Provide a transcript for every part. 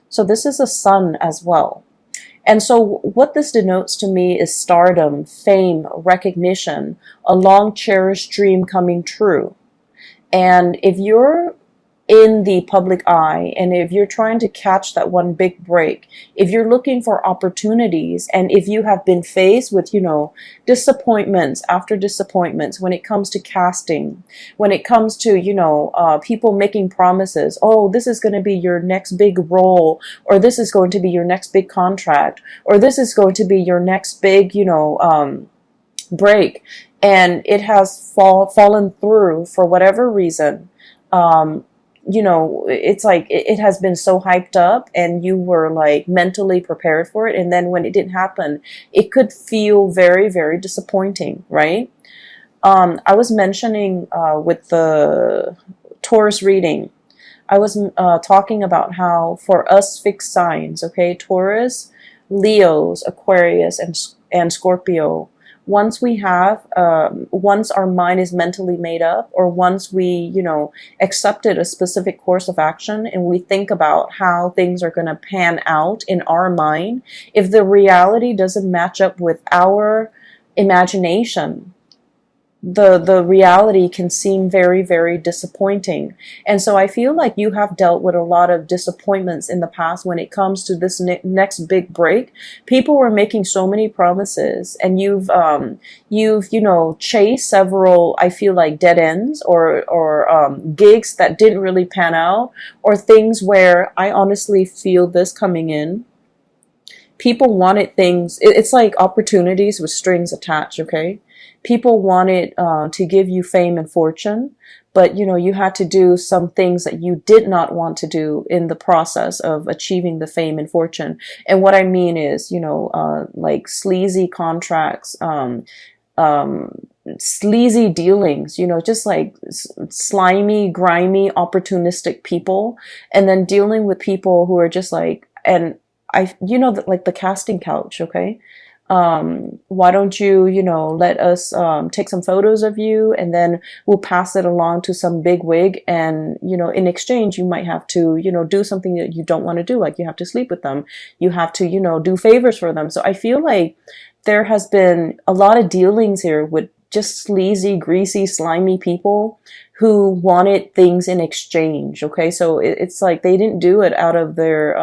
So this is a sun as well. And so what this denotes to me is stardom, fame, recognition, a long cherished dream coming true. And if you're in the public eye, and if you're trying to catch that one big break, if you're looking for opportunities, and if you have been faced with, disappointments after disappointments when it comes to casting, when it comes to, people making promises, oh, this is going to be your next big role, or this is going to be your next big contract, or this is going to be your next big, break, and it has fallen through for whatever reason. um, it's like it has been so hyped up and you were like mentally prepared for it. And then when it didn't happen, it could feel very, very disappointing, right? I was mentioning with the Taurus reading, I was talking about how for us fixed signs, okay, Taurus, Leos, Aquarius, and Scorpio, once our mind is mentally made up, or once we, accepted a specific course of action and we think about how things are going to pan out in our mind, if the reality doesn't match up with our imagination, the reality can seem very, very disappointing. And so I feel like you have dealt with a lot of disappointments in the past when it comes to this next big break. People were making so many promises, and you've chased several, I feel like, dead ends, or gigs that didn't really pan out, or things where I honestly feel this coming in. People wanted things, it's like opportunities with strings attached, okay? People wanted to give you fame and fortune, but you had to do some things that you did not want to do in the process of achieving the fame and fortune. And what I mean is, like sleazy contracts, sleazy dealings, just like slimy, grimy, opportunistic people, and then dealing with people who are just like, and like the casting couch, okay? Why don't you, let us take some photos of you, and then we'll pass it along to some big wig, and, in exchange, you might have to, do something that you don't want to do, like you have to sleep with them, you have to, do favors for them. So I feel like there has been a lot of dealings here with just sleazy, greasy, slimy people who wanted things in exchange, okay? So it's like they didn't do it out of their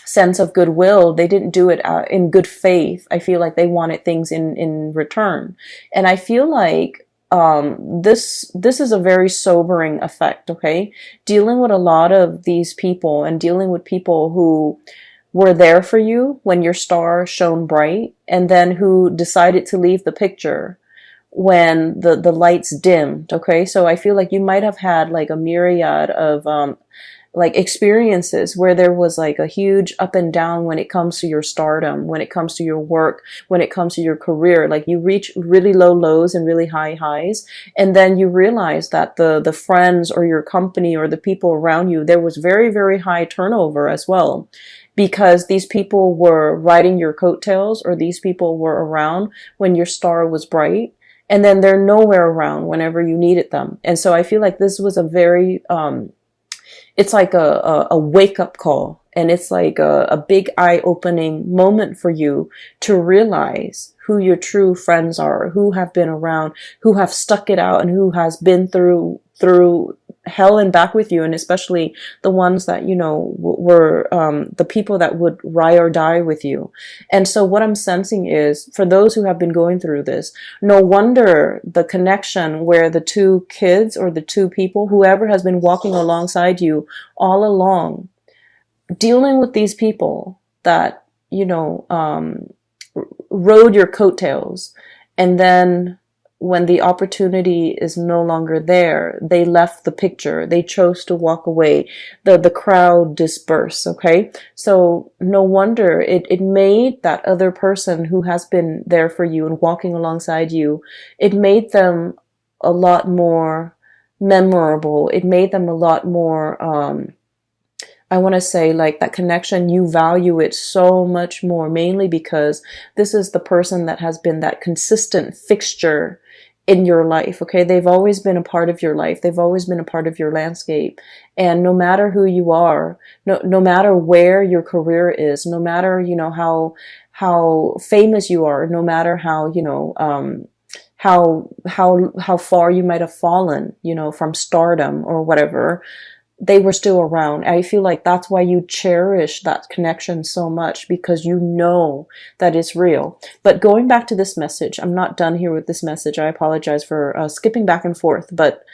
sense of goodwill. They didn't do it in good faith. I feel like they wanted things in return. And I feel like this is a very sobering effect, okay? Dealing with a lot of these people, and dealing with people who were there for you when your star shone bright, and then who decided to leave the picture when the lights dimmed, okay? So I feel like you might have had like a myriad of like experiences where there was like a huge up and down when it comes to your stardom, when it comes to your work, when it comes to your career. Like you reach really low lows and really high highs, and then you realize that the friends or your company or the people around you, there was very, very high turnover as well, because these people were riding your coattails, or these people were around when your star was bright, and then they're nowhere around whenever you needed them. And so I feel like this was a very it's like a wake-up call, and it's like a big eye-opening moment for you to realize who your true friends are, who have been around, who have stuck it out, and who has been through hell and back with you, and especially the ones that were the people that would ride or die with you. And so what I'm sensing is, for those who have been going through this, no wonder the connection where the two kids, or the two people, whoever has been walking alongside you all along, dealing with these people that rode your coattails, and then when the opportunity is no longer there, they left the picture. They chose to walk away. The crowd dispersed, okay? So no wonder it made that other person who has been there for you and walking alongside you, it made them a lot more memorable. It made them a lot more, I want to say, like, that connection, you value it so much more, mainly because this is the person that has been that consistent fixture in your life. Okay. They've always been a part of your life. They've always been a part of your landscape. And no matter who you are, no matter where your career is, no matter, how famous you are, no matter how, how far you might have fallen, from stardom or whatever, they were still around. I feel like that's why you cherish that connection so much, because you know that it's real. But going back to this message, I'm not done here with this message. I apologize for skipping back and forth, but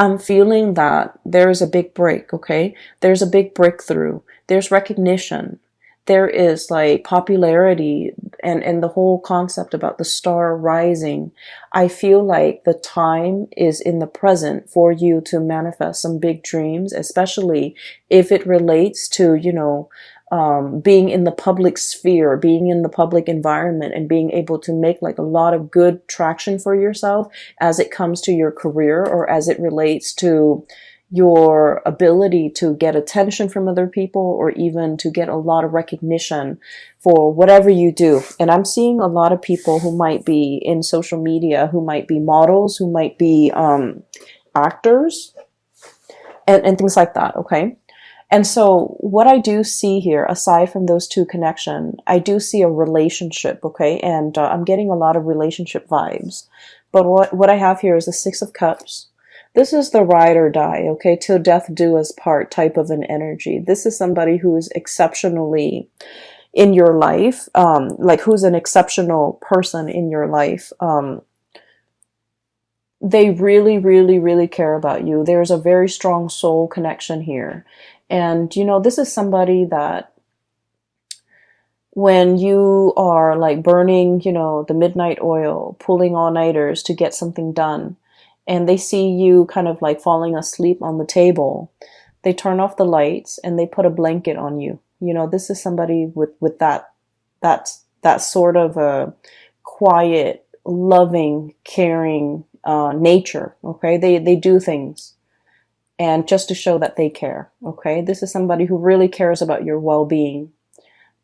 I'm feeling that there's a big break, okay? There's a big breakthrough. There's recognition. There is like popularity and the whole concept about the star rising. I feel like the time is in the present for you to manifest some big dreams, especially if it relates to, being in the public sphere, being in the public environment, and being able to make like a lot of good traction for yourself as it comes to your career, or as it relates to your ability to get attention from other people, or even to get a lot of recognition for whatever you do. And I'm seeing a lot of people who might be in social media, who might be models, who might be actors, and things like that, okay? And so what I do see here, aside from those two connections, I do see a relationship, okay? And I'm getting a lot of relationship vibes. But what I have here is the Six of Cups. This is the ride or die, okay? Till death do us part type of an energy. This is somebody who is exceptionally in your life, like who's an exceptional person in your life. They really, really, really care about you. There's a very strong soul connection here. And, this is somebody that when you are like burning, the midnight oil, pulling all-nighters to get something done, and they see you kind of like falling asleep on the table, they turn off the lights and they put a blanket on you. This is somebody with that sort of a quiet, loving, caring nature. Okay, they do things, and just to show that they care. Okay, this is somebody who really cares about your well-being.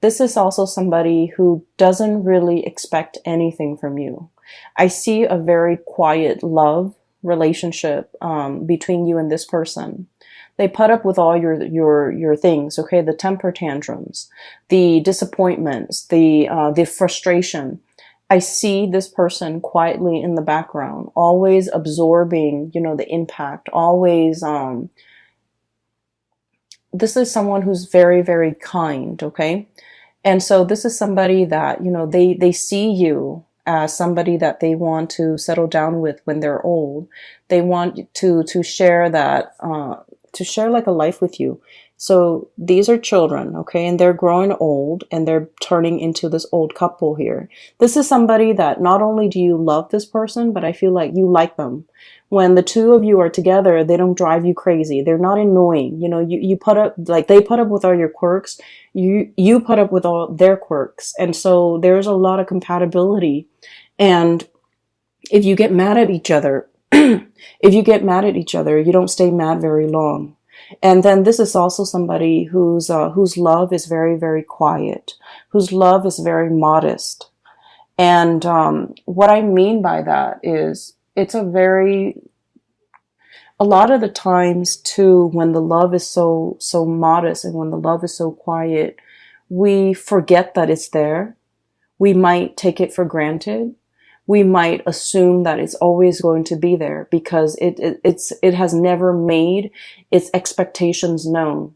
This is also somebody who doesn't really expect anything from you. I see a very quiet love relationship between you and this person. They put up with all your things, okay? The temper tantrums, the disappointments, the frustration. I see this person quietly in the background, always absorbing, the impact, always, this is someone who's very, very kind, okay? And so this is somebody that, they see you as somebody that they want to settle down with when they're old. They want to share that, to share like a life with you. So these are children, okay, and they're growing old and they're turning into this old couple here. This is somebody that not only do you love this person, but I feel like you like them. When the two of you are together, they don't drive you crazy. They're not annoying. You put up, like they put up with all your quirks. You put up with all their quirks. And so there's a lot of compatibility. And if you get mad at each other, you don't stay mad very long. And then this is also somebody whose love is very, very quiet, whose love is very modest. And what I mean by that is it's a lot of the times too, when the love is so modest and when the love is so quiet, we forget that it's there. We might take it for granted. We might assume that it's always going to be there because it has never made its expectations known.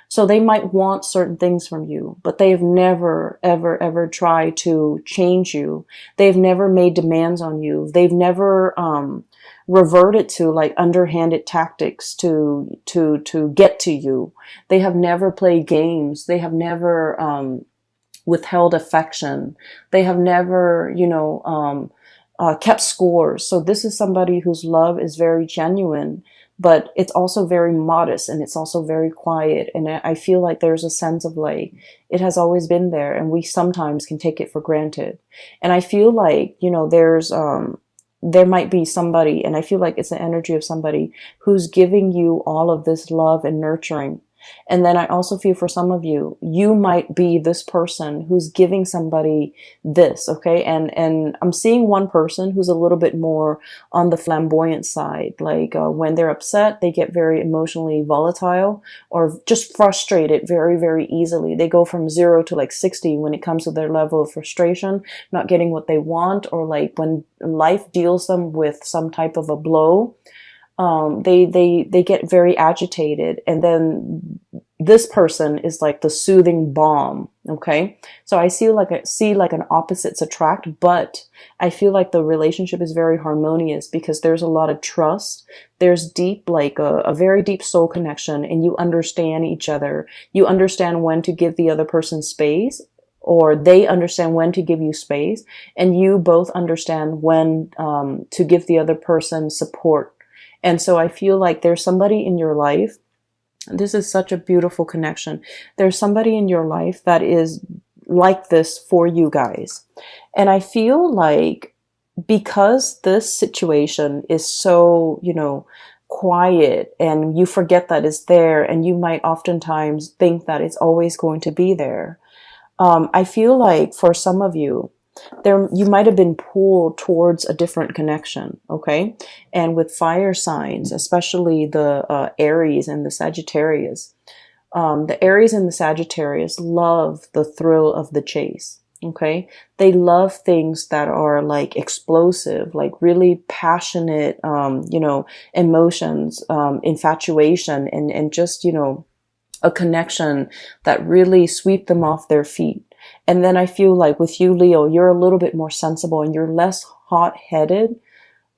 So they might want certain things from you, but they've never, ever, ever tried to change you. They've never made demands on you. They've never reverted to like underhanded tactics to get to you. They have never played games. They have never withheld affection. They have never, kept scores. So this is somebody whose love is very genuine, but it's also very modest and it's also very quiet. And I feel like there's a sense of like, it has always been there and we sometimes can take it for granted. And I feel like, there might be somebody, and I feel like it's the energy of somebody who's giving you all of this love and nurturing. And then I also feel for some of you, you might be this person who's giving somebody this, okay? And I'm seeing one person who's a little bit more on the flamboyant side. Like when they're upset, they get very emotionally volatile or just frustrated very, very easily. They go from 0 to like 60 when it comes to their level of frustration, not getting what they want, or like when life deals them with some type of a blow, they get very agitated, and then this person is like the soothing balm. Okay, so I see like an opposites attract, but I feel like the relationship is very harmonious because there's a lot of trust. There's deep, like a very deep soul connection, and you understand each other. You understand when to give the other person space, or they understand when to give you space, and you both understand when to give the other person support. And so I feel like there's somebody in your life. This is such a beautiful connection. There's somebody in your life that is like this for you guys. And I feel like because this situation is so, quiet, and you forget that it's there, and you might oftentimes think that it's always going to be there. I feel like for some of you, you might have been pulled towards a different connection, okay? And with fire signs, especially the Aries and the Sagittarius, the Aries and the Sagittarius love the thrill of the chase, okay? They love things that are like explosive, like really passionate, emotions, infatuation, and just, a connection that really sweep them off their feet. And then I feel like with you, Leo, you're a little bit more sensible and you're less hot-headed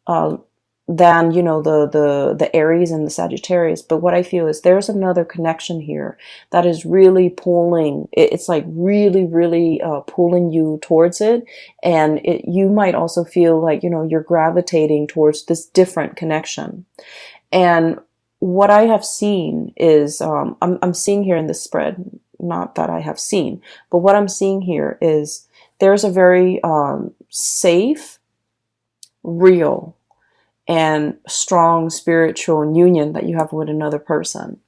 than, the Aries and the Sagittarius. But what I feel is there's another connection here that is really pulling. It's like really, really pulling you towards it. And you might also feel like, you're gravitating towards this different connection. And what I have seen is, I'm seeing here in this spread, not that I have seen, but what I'm seeing here is there's a very safe, real, and strong spiritual union that you have with another person.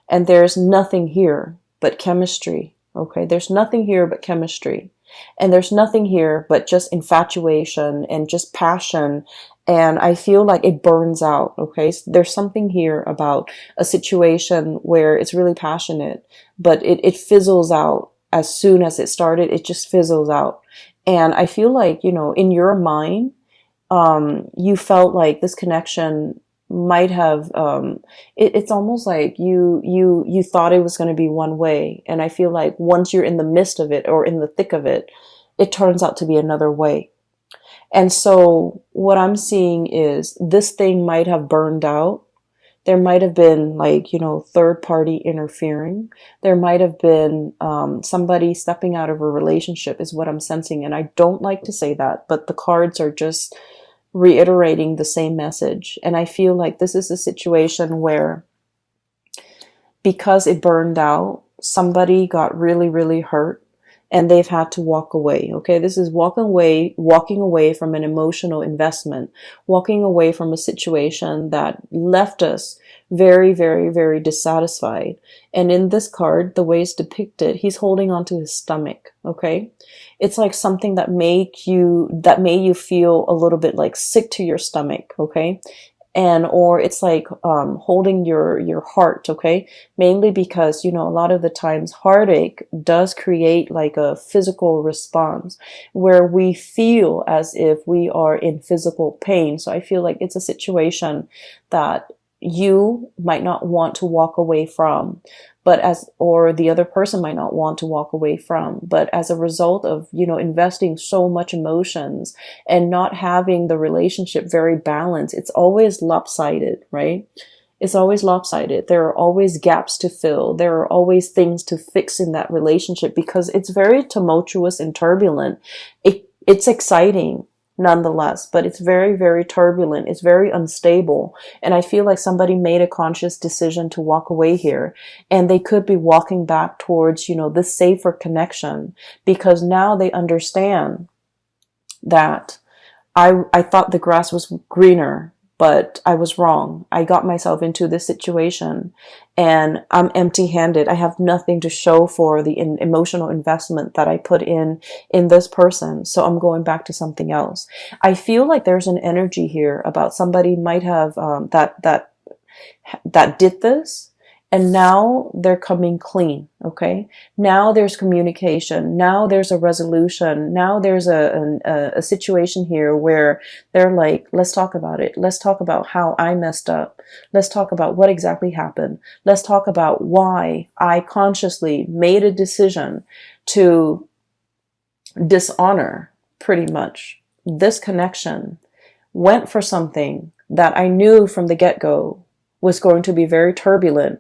And there's nothing here but chemistry, okay? There's nothing here but chemistry. And there's nothing here but just infatuation and just passion. And I feel like it burns out, okay? So there's something here about a situation where it's really passionate, but it fizzles out as soon as it started. It just fizzles out. And I feel like, in your mind, you felt like this connection might have, it's almost like you thought it was going to be one way. And I feel like once you're in the midst of it or in the thick of it, it turns out to be another way. And so what I'm seeing is this thing might have burned out. There might have been like, third party interfering. There might have been somebody stepping out of a relationship is what I'm sensing. And I don't like to say that, but the cards are just reiterating the same message. And I feel like this is a situation where because it burned out, somebody got really, really hurt. And they've had to walk away. Okay, this is walking away from an emotional investment, walking away from a situation that left us very, very, very dissatisfied. And in this card, the way it's depicted, he's holding onto his stomach. Okay, it's like something that made you feel a little bit like sick to your stomach. Okay. Or it's like holding your heart, okay? Mainly because, a lot of the times heartache does create like a physical response where we feel as if we are in physical pain. So I feel like it's a situation that you might not want to walk away from, or the other person might not want to walk away from. But as a result of, investing so much emotions and not having the relationship very balanced, it's always lopsided, right? It's always lopsided. There are always gaps to fill. There are always things to fix in that relationship because it's very tumultuous and turbulent. It's exciting nonetheless, but it's very, very turbulent. It's very unstable. And I feel like somebody made a conscious decision to walk away here, and they could be walking back towards, this safer connection because now they understand that I thought the grass was greener but I was wrong. I got myself into this situation and I'm empty-handed. I have nothing to show for the emotional investment that I put in this person. So I'm going back to something else. I feel like there's an energy here about somebody might have that did this, and now they're coming clean. Okay, now there's communication, now there's a resolution, now there's a situation here where they're like, let's talk about it, let's talk about how I messed up, let's talk about what exactly happened, let's talk about why I consciously made a decision to dishonor pretty much this connection, went for something that I knew from the get-go was going to be very turbulent.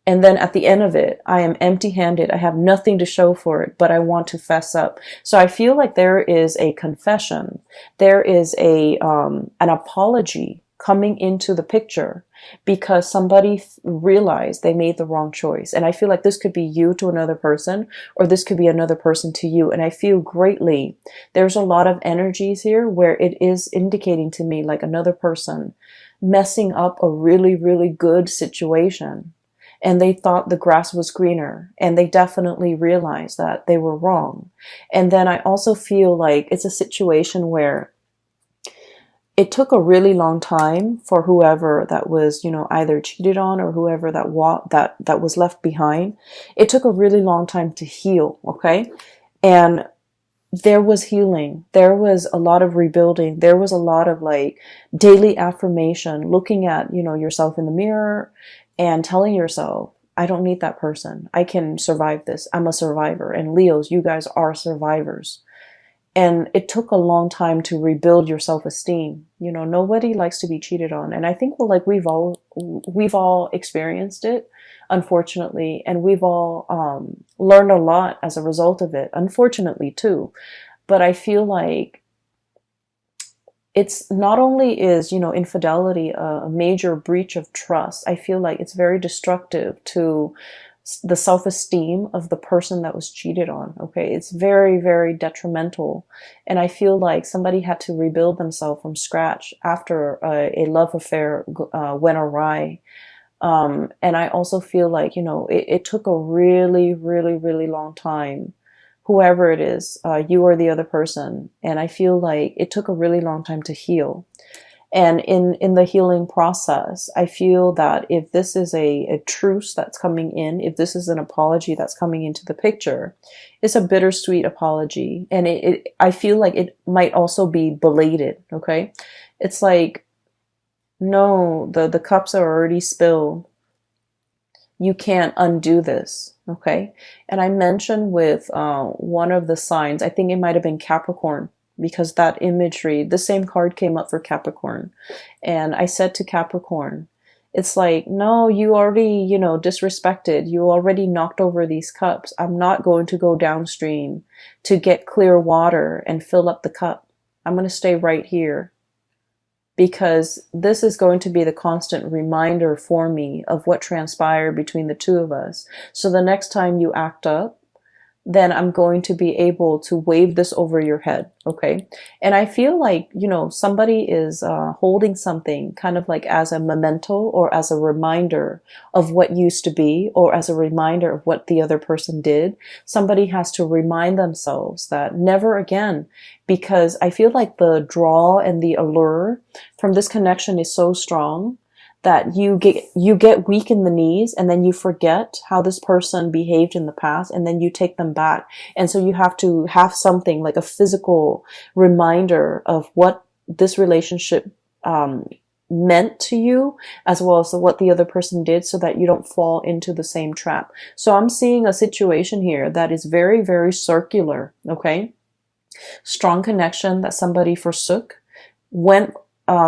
And then at the end of it, I am empty-handed. I have nothing to show for it, but I want to fess up. So I feel like there is a confession. There is an apology coming into the picture because somebody realized they made the wrong choice. And I feel like this could be you to another person, or this could be another person to you. And I feel greatly, there's a lot of energies here where it is indicating to me like another person messing up a really, really good situation. And they thought the grass was greener, and they definitely realized that they were wrong. And then I also feel like it's a situation where it took a really long time for whoever that was, either cheated on or whoever that was left behind. It took a really long time to heal, okay? And there was healing. There was a lot of rebuilding. There was a lot of like daily affirmation, looking at, yourself in the mirror and telling yourself, I don't need that person. I can survive this. I'm a survivor. And Leos, you guys are survivors. And it took a long time to rebuild your self-esteem. Nobody likes to be cheated on. And I think we've all experienced it, unfortunately, and we've all learned a lot as a result of it, unfortunately too. But I feel like it's not only is, infidelity a major breach of trust, I feel like it's very destructive to the self-esteem of the person that was cheated on. Okay, it's very, very detrimental. And I feel like somebody had to rebuild themselves from scratch after a love affair went awry. And I also feel like, it took a really, really, really long time, whoever it is, you or the other person. And I feel like it took a really long time to heal. And in the healing process, I feel that if this is a truce that's coming in, if this is an apology that's coming into the picture, it's a bittersweet apology. And I feel like it might also be belated, okay? It's like, no, the cups are already spilled. You can't undo this, okay? And I mentioned with one of the signs, I think it might have been Capricorn, because that imagery, the same card came up for Capricorn. And I said to Capricorn, it's like, no, you already, disrespected. You already knocked over these cups. I'm not going to go downstream to get clear water and fill up the cup. I'm going to stay right here, because this is going to be the constant reminder for me of what transpired between the two of us. So the next time you act up, then I'm going to be able to wave this over your head, okay? And I feel like, somebody is holding something kind of like as a memento or as a reminder of what used to be, or as a reminder of what the other person did. Somebody has to remind themselves that never again, because I feel like the draw and the allure from this connection is so strong that you get weak in the knees, and then you forget how this person behaved in the past, and then you take them back. And so you have to have something like a physical reminder of what this relationship meant to you, as well as what the other person did, so that you don't fall into the same trap. So I'm seeing a situation here that is very, very circular, okay? Strong connection that somebody forsook, went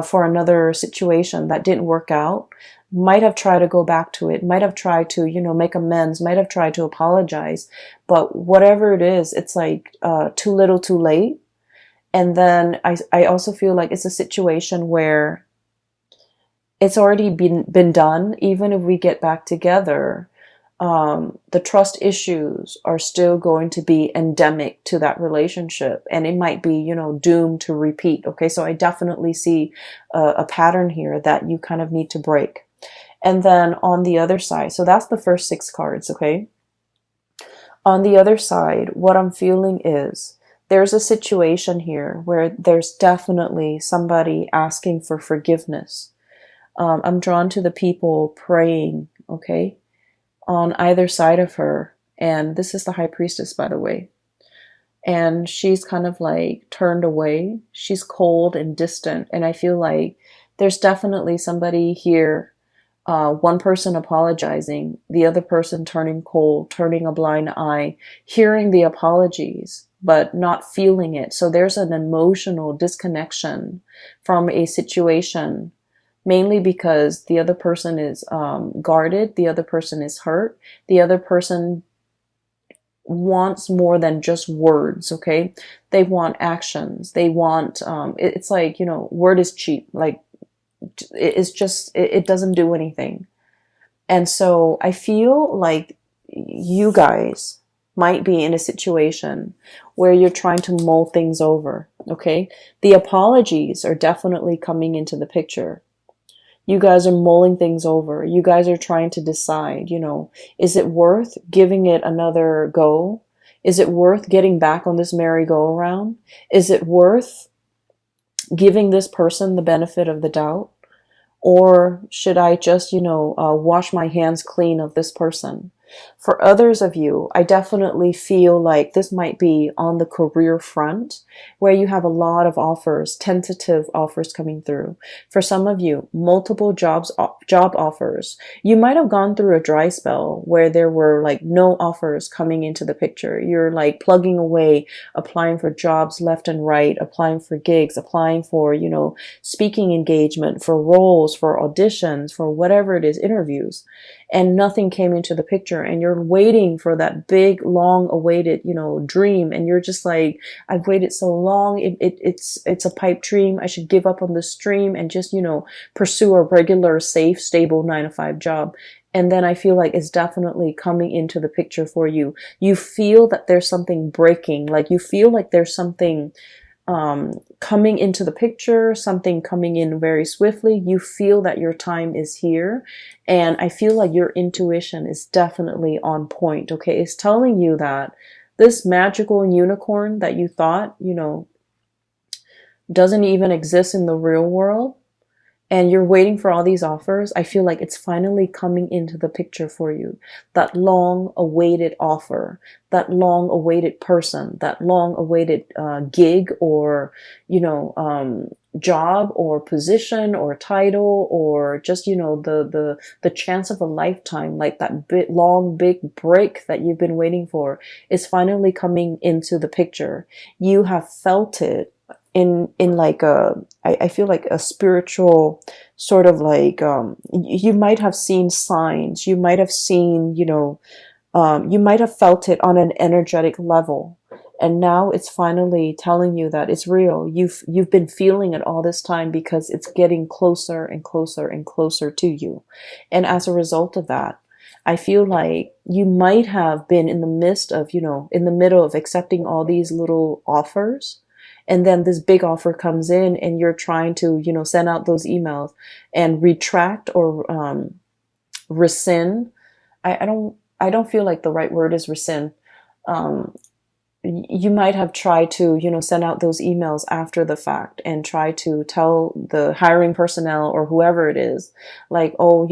for another situation that didn't work out, might have tried to go back to it, might have tried to, make amends, might have tried to apologize. But whatever it is, it's like too little too late. And then I also feel like it's a situation where it's already been done. Even if we get back together, the trust issues are still going to be endemic to that relationship, and it might be, doomed to repeat. Okay, so I definitely see a pattern here that you kind of need to break. And then on the other side, so that's the first 6 cards. Okay, on the other side, what I'm feeling is there's a situation here where there's definitely somebody asking for forgiveness. I'm drawn to the people praying, okay, on either side of her. And this is the high priestess, by the way. And she's kind of like turned away. She's cold and distant. And I feel like there's definitely somebody here, one person apologizing, the other person turning cold, turning a blind eye, hearing the apologies, but not feeling it. So there's an emotional disconnection from a situation, mainly because the other person is guarded, the other person is hurt, the other person wants more than just words. Okay, they want actions. They want it's like, word is cheap. Like, it's just, it doesn't do anything. And so I feel like you guys might be in a situation where you're trying to mull things over. Okay, the apologies are definitely coming into the picture. You guys are mulling things over. You guys are trying to decide, is it worth giving it another go? Is it worth getting back on this merry-go-round? Is it worth giving this person the benefit of the doubt? Or should I just, wash my hands clean of this person? For others of you, I definitely feel like this might be on the career front, where you have a lot of offers, tentative offers coming through. For some of you, multiple job offers. You might have gone through a dry spell where there were like no offers coming into the picture. You're like plugging away, applying for jobs left and right, applying for gigs, applying for, speaking engagement, for roles, for auditions, for whatever it is, interviews. And nothing came into the picture, and you're waiting for that big, long awaited, dream. And you're just like, I've waited so long. It's a pipe dream. I should give up on this dream and just, pursue a regular, safe, stable 9-to-5 job. And then I feel like it's definitely coming into the picture for you. You feel that there's something breaking. Like, you feel like there's something coming into the picture, something coming in very swiftly. You feel that your time is here. And I feel like your intuition is definitely on point. Okay, it's telling you that this magical unicorn that you thought, doesn't even exist in the real world, and you're waiting for all these offers, I feel like it's finally coming into the picture for you. That long awaited offer, that long awaited person, that long awaited gig, or, job or position or title, or just, the chance of a lifetime, like that long, big break that you've been waiting for is finally coming into the picture. You have felt it in like I feel like a spiritual sort of like, you might have seen signs, you might have seen, you might have felt it on an energetic level, and now it's finally telling you that it's real. You've been feeling it all this time because it's getting closer and closer and closer to you. And as a result of that, I feel like you might have been in the midst of, in the middle of accepting all these little offers. And then this big offer comes in, and you're trying to, send out those emails and retract or rescind. I don't feel like the right word is rescind. You might have tried to, send out those emails after the fact and try to tell the hiring personnel or whoever it is, like, oh,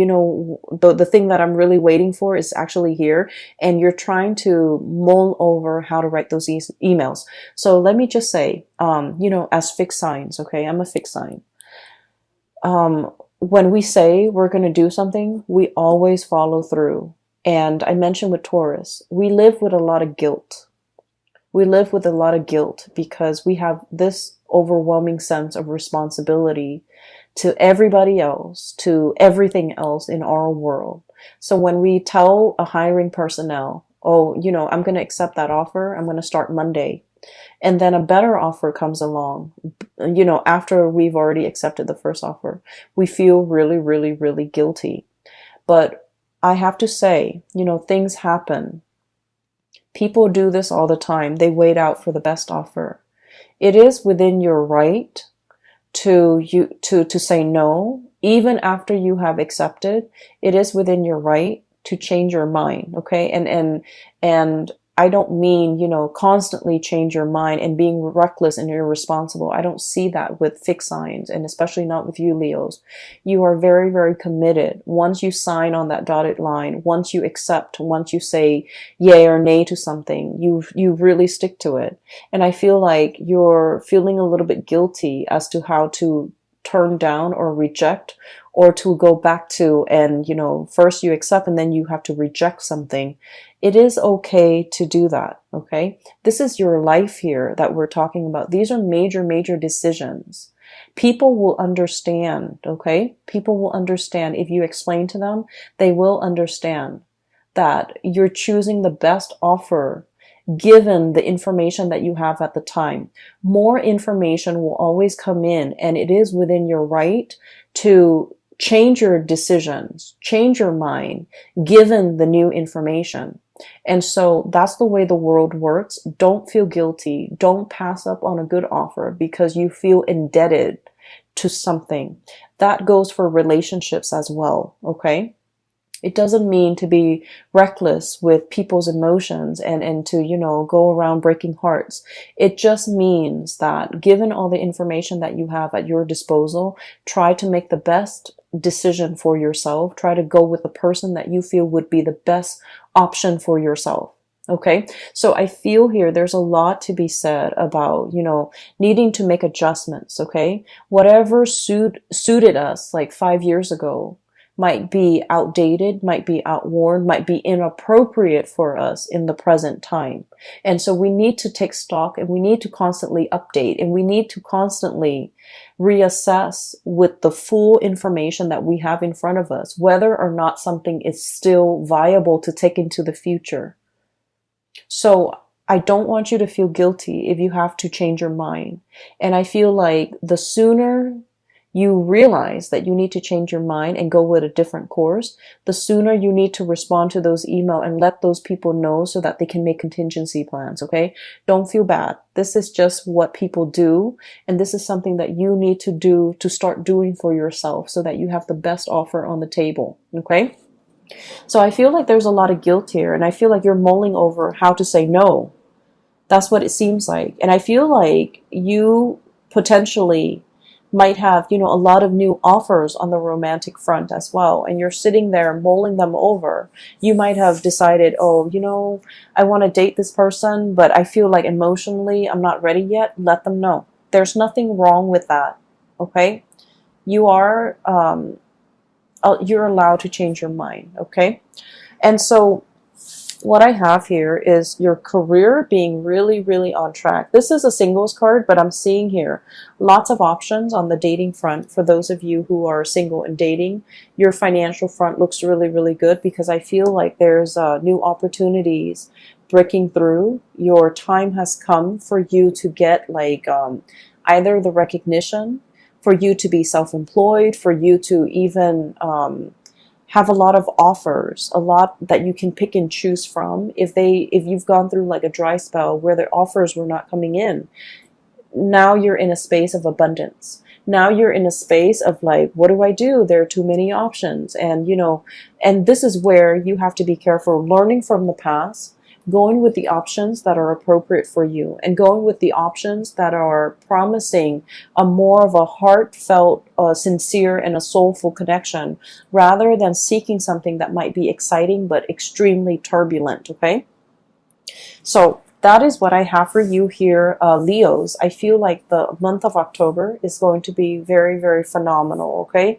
the thing that I'm really waiting for is actually here. And you're trying to mull over how to write those emails. So let me just say, as fixed signs, okay, I'm a fixed sign. When we say we're going to do something, we always follow through. And I mentioned with Taurus, we live with a lot of guilt. We live with a lot of guilt because we have this overwhelming sense of responsibility to everybody else, to everything else in our world. So when we tell a hiring personnel, oh, I'm going to accept that offer, I'm going to start Monday, and then a better offer comes along, after we've already accepted the first offer, we feel really, really, really guilty. But I have to say, things happen. People do this all the time. They wait out for the best offer. It is within your right to say no, even after you have accepted. It is within your right to change your mind, okay? And I don't mean, constantly change your mind and being reckless and irresponsible. I don't see that with fixed signs, and especially not with you, Leos. You are very, very committed. Once you sign on that dotted line, once you accept, once you say yay or nay to something, you really stick to it. And I feel like you're feeling a little bit guilty as to how to turn down or reject, or to go back to, and first you accept and then you have to reject something. It is okay to do that, okay? This is your life here that we're talking about. These are major, major decisions. People will understand, okay? People will understand. If you explain to them, they will understand that you're choosing the best offer given the information that you have at the time. More information will always come in, and it is within your right to change your decisions, change your mind, given the new information. And so that's the way the world works. Don't feel guilty. Don't pass up on a good offer because you feel indebted to something. That goes for relationships as well, okay? It doesn't mean to be reckless with people's emotions and to, go around breaking hearts. It just means that given all the information that you have at your disposal, try to make the best decision for yourself. Try to go with the person that you feel would be the best option for yourself. Okay. So I feel here there's a lot to be said about, needing to make adjustments. Okay. Whatever suited us like 5 years ago might be outdated, might be outworn, might be inappropriate for us in the present time. And so we need to take stock, and we need to constantly update, and we need to constantly reassess with the full information that we have in front of us, whether or not something is still viable to take into the future. So I don't want you to feel guilty if you have to change your mind. And I feel like the sooner you realize that you need to change your mind and go with a different course, the sooner you need to respond to those emails and let those people know so that they can make contingency plans, okay? Don't feel bad. This is just what people do, and this is something that you need to do, to start doing for yourself so that you have the best offer on the table, okay? So I feel like there's a lot of guilt here, and I feel like you're mulling over how to say no. That's what it seems like. And I feel like you potentially might have, a lot of new offers on the romantic front as well. And you're sitting there mulling them over. You might have decided, oh, I want to date this person, but I feel like emotionally I'm not ready yet. Let them know. There's nothing wrong with that. Okay. You're allowed to change your mind. Okay. And so what I have here is your career being really, really on track. This is a singles card, but I'm seeing here lots of options on the dating front for those of you who are single and dating. Your financial front looks really, really good because I feel like there's new opportunities breaking through. Your time has come for you to get either the recognition, for you to be self-employed, for you to even have a lot of offers, a lot that you can pick and choose from. If you've gone through like a dry spell where the offers were not coming in, now you're in a space of abundance. Now you're in a space of like, what do I do? There are too many options. And, and this is where you have to be careful, learning from the past, going with the options that are appropriate for you, and going with the options that are promising a more of a heartfelt, sincere, and a soulful connection, rather than seeking something that might be exciting but extremely turbulent, okay? So that is what I have for you here, Leos. I feel like the month of October is going to be very, very phenomenal, okay?